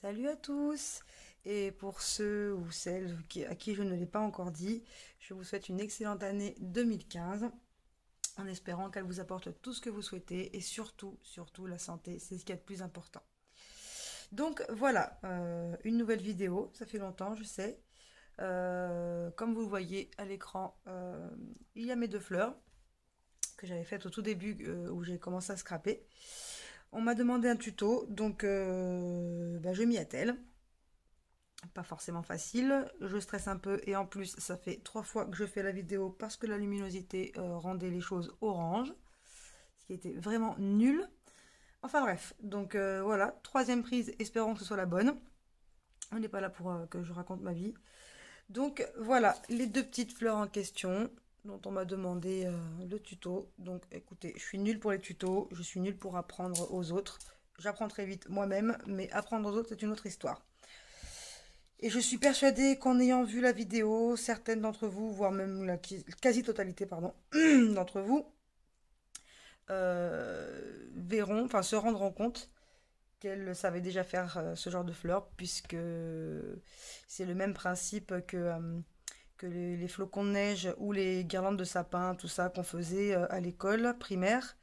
Salut à tous! Et pour ceux ou celles à qui je ne l'ai pas encore dit, je vous souhaite une excellente année 2015 en espérant qu'elle vous apporte tout ce que vous souhaitez et surtout la santé, c'est ce qu'il y a de plus important. Donc voilà, une nouvelle vidéo, ça fait longtemps, je sais. Comme vous le voyez à l'écran, il y a mes deux fleurs que j'avais faites au tout début où j'ai commencé à scraper. On m'a demandé un tuto, donc je m'y attelle. Pas forcément facile, je stresse un peu et en plus ça fait 3 fois que je fais la vidéo parce que la luminosité rendait les choses orange, ce qui était vraiment nul. Enfin bref, donc voilà, troisième prise, espérons que ce soit la bonne. On n'est pas là pour que je raconte ma vie. Donc voilà, les deux petites fleurs en question dont on m'a demandé le tuto. Donc écoutez, je suis nulle pour les tutos, je suis nulle pour apprendre aux autres. J'apprends très vite moi-même, mais apprendre aux autres c'est une autre histoire. Et je suis persuadée qu'en ayant vu la vidéo, certaines d'entre vous, voire même la quasi-totalité, pardon, d'entre vous, verront, enfin se rendront compte qu'elles savaient déjà faire ce genre de fleurs, puisque c'est le même principe que les flocons de neige ou les guirlandes de sapin, tout ça qu'on faisait à l'école primaire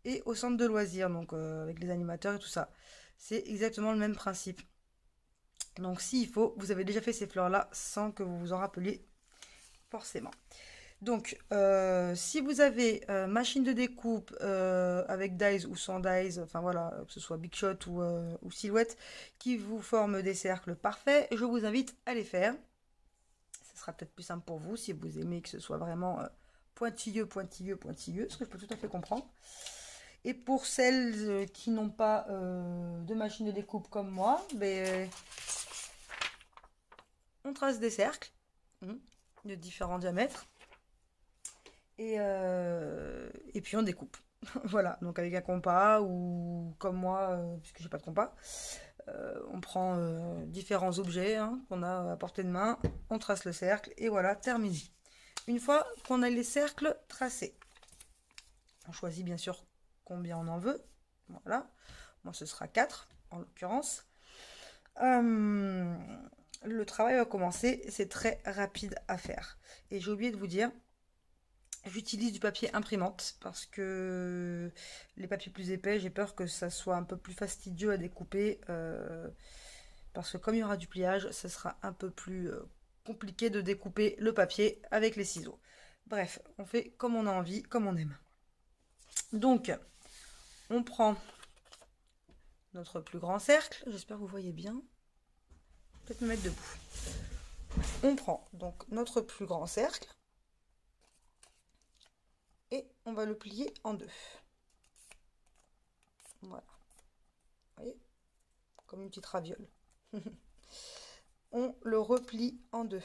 et au centre de loisirs, donc avec les animateurs et tout ça. C'est exactement le même principe. Donc s'il faut, vous avez déjà fait ces fleurs-là sans que vous vous en rappeliez forcément. Donc si vous avez machine de découpe avec dies ou sans dies, enfin voilà, que ce soit Big Shot ou Silhouette, qui vous forment des cercles parfaits, je vous invite à les faire. Ce sera peut-être plus simple pour vous si vous aimez que ce soit vraiment pointilleux, ce que je peux tout à fait comprendre. Et pour celles qui n'ont pas de machine de découpe comme moi, ben, on trace des cercles de différents diamètres et puis on découpe. Voilà, donc avec un compas ou comme moi, puisque j'ai pas de compas, on prend différents objets qu'on a à portée de main, on trace le cercle et voilà, terminé. Une fois qu'on a les cercles tracés, on choisit bien sûr combien on en veut. Voilà, moi ce sera 4 en l'occurrence. Le travail va commencer, c'est très rapide à faire. Et j'ai oublié de vous dire, j'utilise du papier imprimante parce que les papiers plus épais, j'ai peur que ça soit un peu plus fastidieux à découper. Parce que comme il y aura du pliage, ça sera un peu plus compliqué de découper le papier avec les ciseaux. Bref, on fait comme on a envie, comme on aime. Donc, on prend notre plus grand cercle. J'espère que vous voyez bien. Peut-être me mettre debout. On prend donc notre plus grand cercle et on va le plier en deux. Voilà. Vous voyez? Comme une petite raviole. On le replie en deux.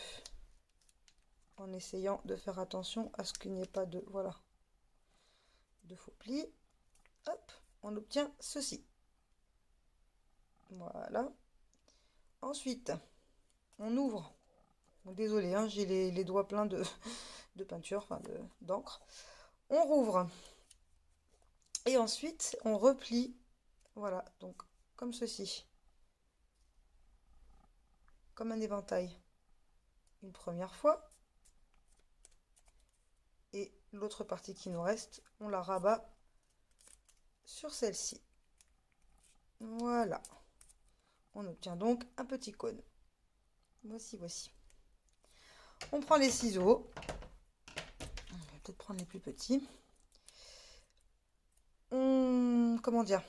En essayant de faire attention à ce qu'il n'y ait pas de... Voilà. De faux plis. Hop, on obtient ceci. Voilà. Ensuite, on ouvre. Bon, désolé, hein, j'ai les doigts pleins de peinture, enfin d'encre. On rouvre. Et ensuite, on replie. Voilà, donc comme ceci. Comme un éventail. Une première fois. Et l'autre partie qui nous reste, on la rabat sur celle-ci. Voilà. On obtient donc un petit cône. Voici. On prend les ciseaux. On va peut-être prendre les plus petits. Comment dire,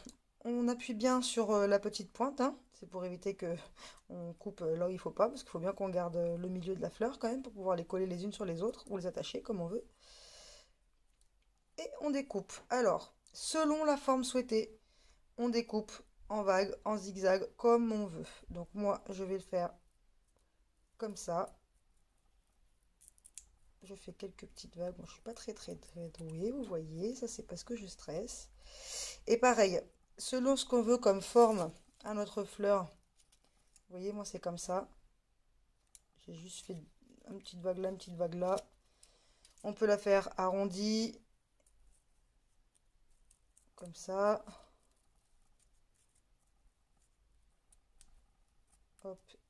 on appuie bien sur la petite pointe, c'est pour éviter que on coupe là où il faut pas, parce qu'il faut bien qu'on garde le milieu de la fleur quand même pour pouvoir les coller les unes sur les autres ou les attacher comme on veut. Et on découpe. Alors, selon la forme souhaitée, on découpe en vague, en zigzag, comme on veut. Donc moi, je vais le faire comme ça. Je fais quelques petites vagues. Moi, je suis pas très douée, vous voyez. Ça, c'est parce que je stresse. Et pareil, selon ce qu'on veut comme forme à notre fleur, vous voyez, moi, c'est comme ça. J'ai juste fait une petite vague là, une petite vague là. On peut la faire arrondie, comme ça.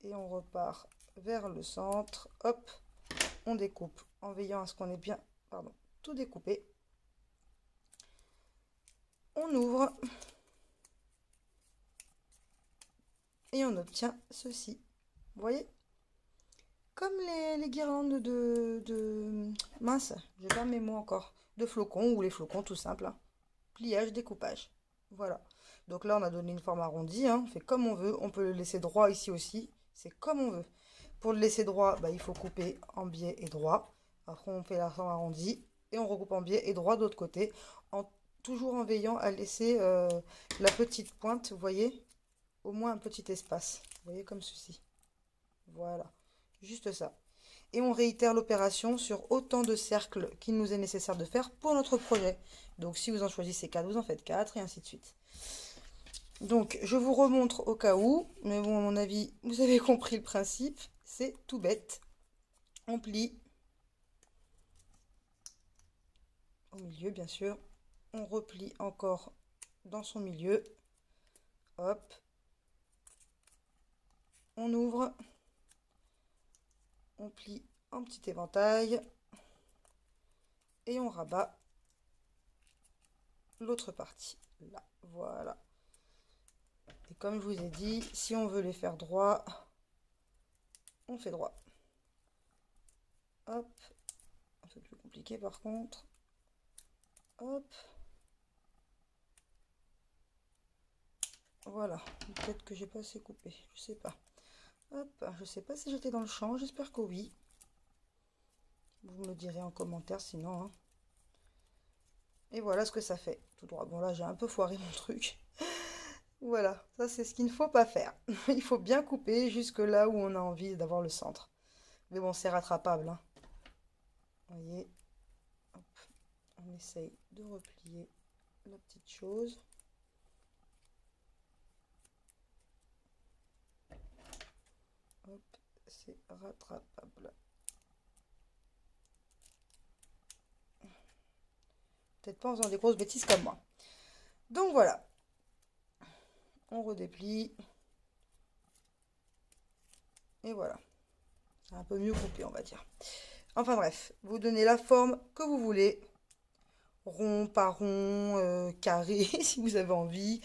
et on repart vers le centre. Hop, on découpe en veillant à ce qu'on ait bien, pardon, tout découpé. On ouvre et on obtient ceci. Vous voyez? Comme les guirlandes de mince, j'ai pas mes mots encore, de flocons ou les flocons tout simple, hein. Pliage, découpage. Voilà. Donc là, on a donné une forme arrondie, hein. On fait comme on veut. On peut le laisser droit ici aussi. C'est comme on veut. Pour le laisser droit, bah, il faut couper en biais et droit. Après, on fait la forme arrondie et on recoupe en biais et droit de l'autre côté, toujours en veillant à laisser la petite pointe, vous voyez, au moins un petit espace. Vous voyez, comme ceci. Voilà. Juste ça. Et on réitère l'opération sur autant de cercles qu'il nous est nécessaire de faire pour notre projet. Donc si vous en choisissez 4, vous en faites 4 et ainsi de suite. Donc je vous remontre au cas où, mais bon à mon avis vous avez compris le principe, c'est tout bête. On plie au milieu bien sûr, on replie encore dans son milieu, hop, on ouvre, on plie en petit éventail et on rabat l'autre partie là, voilà. Et comme je vous ai dit, si on veut les faire droit, on fait droit. Hop, un peu plus compliqué par contre. Hop. Voilà, peut-être que j'ai pas assez coupé, je sais pas. Hop, je sais pas si j'étais dans le champ, j'espère que oui. Vous me le direz en commentaire sinon, hein. Et voilà ce que ça fait, tout droit. Bon là j'ai un peu foiré mon truc. Voilà, ça c'est ce qu'il ne faut pas faire. Il faut bien couper jusque là où on a envie d'avoir le centre. Mais bon, c'est rattrapable, hein. Vous voyez, hop, on essaye de replier la petite chose. Hop, c'est rattrapable. Peut-être pas en faisant des grosses bêtises comme moi. Donc voilà. On redéplie. Et voilà. C'est un peu mieux coupé, on va dire. Enfin bref, vous donnez la forme que vous voulez. Rond par rond, carré, si vous avez envie.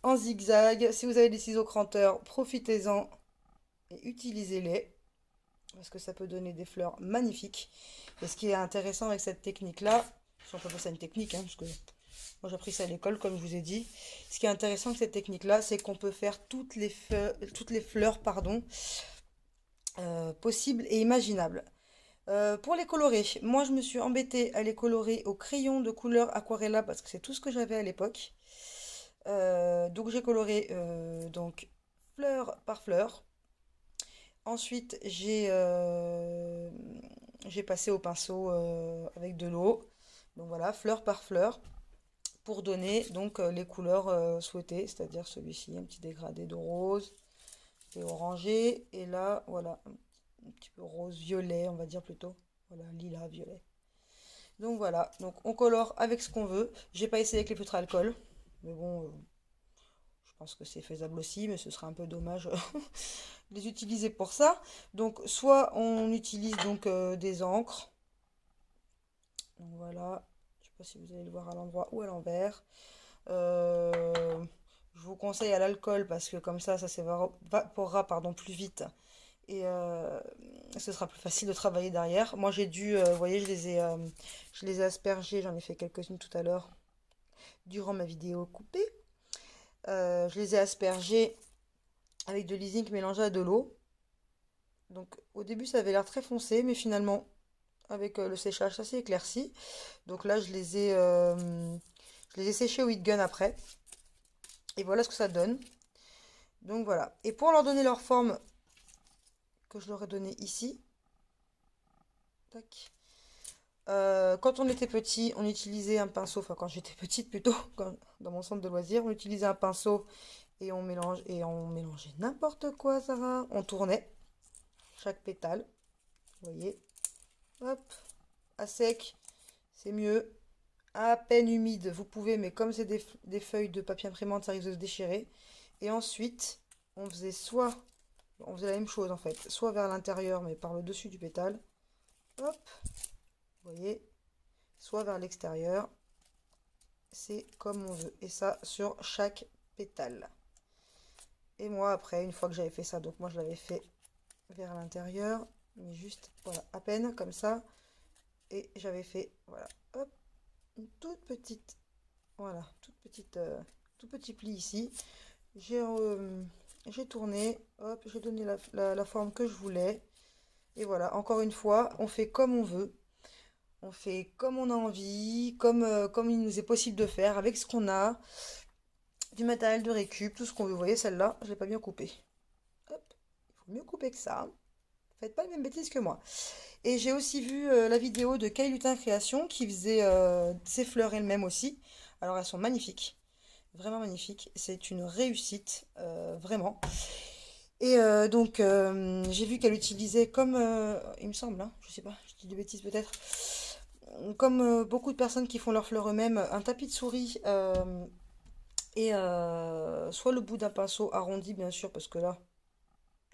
En zigzag. Si vous avez des ciseaux cranteurs, profitez-en et utilisez-les. Parce que ça peut donner des fleurs magnifiques. Et ce qui est intéressant avec cette technique-là, si on peut appeler ça une technique, hein, parce que moi j'ai appris ça à l'école, comme je vous ai dit. Ce qui est intéressant avec cette technique-là, c'est qu'on peut faire toutes les fleurs, pardon, possibles et imaginables. Pour les colorer, moi je me suis embêtée à les colorer au crayon de couleur Aquarella parce que c'est tout ce que j'avais à l'époque. Donc j'ai coloré donc fleur par fleur. Ensuite j'ai passé au pinceau avec de l'eau. Donc voilà, fleur par fleur pour donner donc les couleurs souhaitées, c'est-à-dire celui-ci, un petit dégradé de rose et orangé. Et là, voilà, un petit peu rose-violet, on va dire plutôt. Voilà, lilas-violet. Donc voilà, donc on colore avec ce qu'on veut. J'ai pas essayé avec les feutres à alcool, mais bon, je pense que c'est faisable aussi, mais ce serait un peu dommage de les utiliser pour ça. Donc soit on utilise donc des encres. Donc voilà, je sais pas si vous allez le voir à l'endroit ou à l'envers. Je vous conseille à l'alcool parce que comme ça s'évaporera pardon, plus vite et ce sera plus facile de travailler derrière. Moi j'ai dû, vous voyez, je les ai aspergés, j'en ai fait quelques-unes tout à l'heure durant ma vidéo coupée. Je les ai aspergés avec de l'e-zinc mélangé à de l'eau. Donc au début ça avait l'air très foncé, mais finalement avec le séchage ça s'est éclairci. Donc là je les ai séchés au heat gun après. Et voilà ce que ça donne. Donc voilà. Et pour leur donner leur forme que je leur ai donné ici. Tac. Quand on était petit, on utilisait un pinceau, enfin quand j'étais petite plutôt, dans mon centre de loisirs, on utilisait un pinceau et on mélangeait n'importe quoi, Sarah. On tournait chaque pétale, vous voyez, hop, à sec, c'est mieux. À peine humide, vous pouvez, mais comme c'est des feuilles de papier imprimante, ça risque de se déchirer. Et ensuite, on faisait soit On faisait la même chose en fait, soit vers l'intérieur mais par le dessus du pétale, hop, vous voyez, soit vers l'extérieur, c'est comme on veut. Et ça sur chaque pétale. Et moi après, une fois que j'avais fait ça, donc moi je l'avais fait vers l'intérieur, mais juste, voilà, à peine comme ça. Et j'avais fait, voilà, hop, une toute petite, voilà, tout petit pli ici. J'ai tourné, hop, j'ai donné la forme que je voulais. Et voilà, encore une fois, on fait comme on veut. On fait comme on a envie, comme il nous est possible de faire, avec ce qu'on a, du matériel de récup, tout ce qu'on veut. Vous voyez, celle-là, je l'ai pas bien coupée. Hop, il faut mieux couper que ça. Faites pas les mêmes bêtises que moi. Et j'ai aussi vu la vidéo de Kay Lutin Création qui faisait ses fleurs elle-même aussi. Alors elles sont magnifiques, vraiment magnifiques. C'est une réussite, vraiment. Et donc j'ai vu qu'elle utilisait comme, il me semble, hein, je sais pas, je dis des bêtises peut-être, comme beaucoup de personnes qui font leurs fleurs eux-mêmes, un tapis de souris et soit le bout d'un pinceau arrondi bien sûr parce que là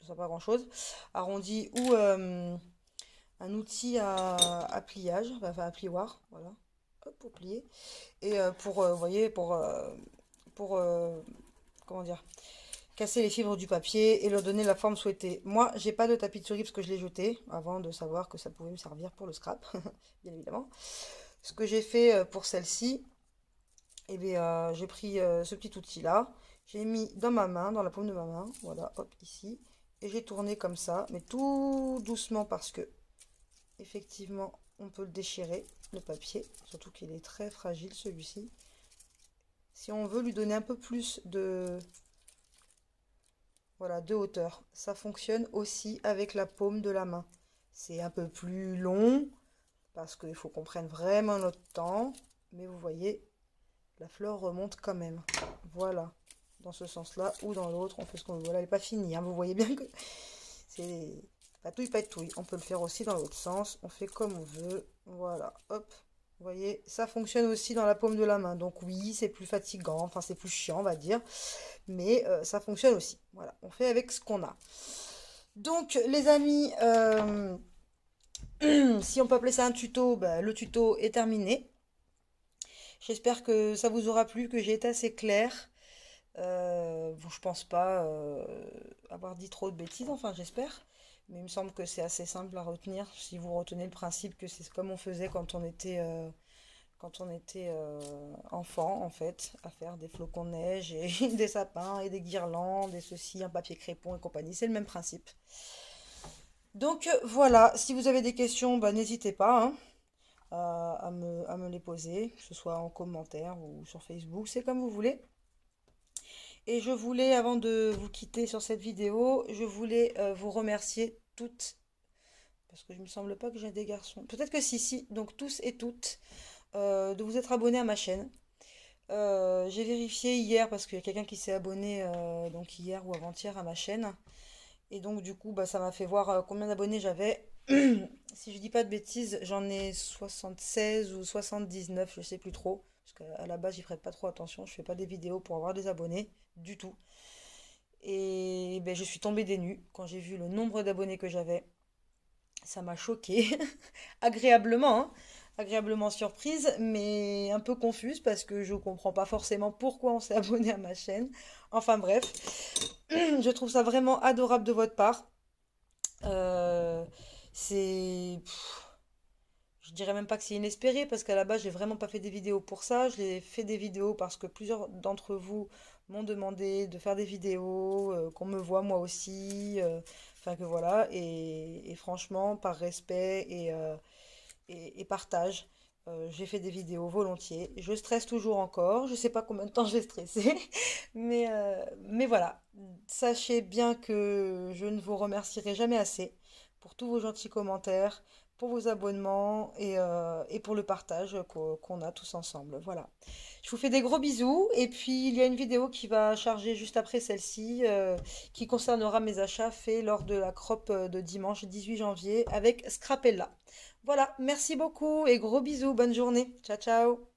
ça sert pas à grand-chose, arrondi ou un outil à pliage, enfin à plioir, voilà, hop, pour plier. Et pour, vous voyez, pour comment dire, casser les fibres du papier et leur donner la forme souhaitée. Moi, j'ai pas de tapis de souris parce que je l'ai jeté avant de savoir que ça pouvait me servir pour le scrap, bien évidemment. Ce que j'ai fait pour celle-ci, eh bien, j'ai pris ce petit outil-là, j'ai mis dans ma main, dans la paume de ma main, voilà, hop, ici, et j'ai tourné comme ça, mais tout doucement parce que effectivement, on peut le déchirer, le papier, surtout qu'il est très fragile celui-ci. Si on veut lui donner un peu plus de, voilà, de hauteur, ça fonctionne aussi avec la paume de la main. C'est un peu plus long, parce qu'il faut qu'on prenne vraiment notre temps, mais vous voyez, la fleur remonte quand même. Voilà, dans ce sens-là ou dans l'autre, on fait ce qu'on veut. Voilà, elle n'est pas finie, hein. Vous voyez bien que c'est patouille, patouille. On peut le faire aussi dans l'autre sens. On fait comme on veut. Voilà, hop. Vous voyez, ça fonctionne aussi dans la paume de la main. Donc oui, c'est plus fatigant, enfin c'est plus chiant, on va dire. Mais ça fonctionne aussi. Voilà, on fait avec ce qu'on a. Donc les amis, si on peut appeler ça un tuto, bah, le tuto est terminé. J'espère que ça vous aura plu, que j'ai été assez claire. Bon, je pense pas avoir dit trop de bêtises, enfin j'espère. Mais il me semble que c'est assez simple à retenir si vous retenez le principe que c'est comme on faisait quand on était enfant en fait, à faire des flocons de neige et des sapins et des guirlandes et ceci, un papier crépon et compagnie. C'est le même principe. Donc voilà, si vous avez des questions, bah, n'hésitez pas hein, à me les poser, que ce soit en commentaire ou sur Facebook, c'est comme vous voulez. Et je voulais, avant de vous quitter sur cette vidéo, je voulais vous remercier toutes, parce que je ne me semble pas que j'ai des garçons. Peut-être que si, si, donc tous et toutes, de vous être abonnés à ma chaîne. J'ai vérifié hier, parce qu'il y a quelqu'un qui s'est abonné, donc hier ou avant-hier à ma chaîne. Et donc du coup, bah, ça m'a fait voir combien d'abonnés j'avais. Si je dis pas de bêtises, j'en ai 76 ou 79, je sais plus trop. Parce qu'à la base, j'y prête pas trop attention. Je fais pas des vidéos pour avoir des abonnés, du tout. Et ben, je suis tombée des nues quand j'ai vu le nombre d'abonnés que j'avais. Ça m'a choquée, agréablement, hein. Agréablement surprise, mais un peu confuse parce que je comprends pas forcément pourquoi on s'est abonné à ma chaîne. Enfin bref, je trouve ça vraiment adorable de votre part. Euh, c'est... Je dirais même pas que c'est inespéré parce qu'à la base, j'ai vraiment pas fait des vidéos pour ça. J'ai fait des vidéos parce que plusieurs d'entre vous m'ont demandé de faire des vidéos, qu'on me voit moi aussi. Enfin que voilà. Et franchement, par respect et partage, j'ai fait des vidéos volontiers. Je stresse toujours encore. Je sais pas combien de temps je vais stresser. Mais voilà. Sachez bien que je ne vous remercierai jamais assez pour tous vos gentils commentaires, pour vos abonnements et pour le partage qu'on a tous ensemble. Voilà. Je vous fais des gros bisous et puis il y a une vidéo qui va charger juste après celle-ci qui concernera mes achats faits lors de la crop de dimanche 18 janvier avec Scrapella. Voilà, merci beaucoup et gros bisous, bonne journée. Ciao ciao.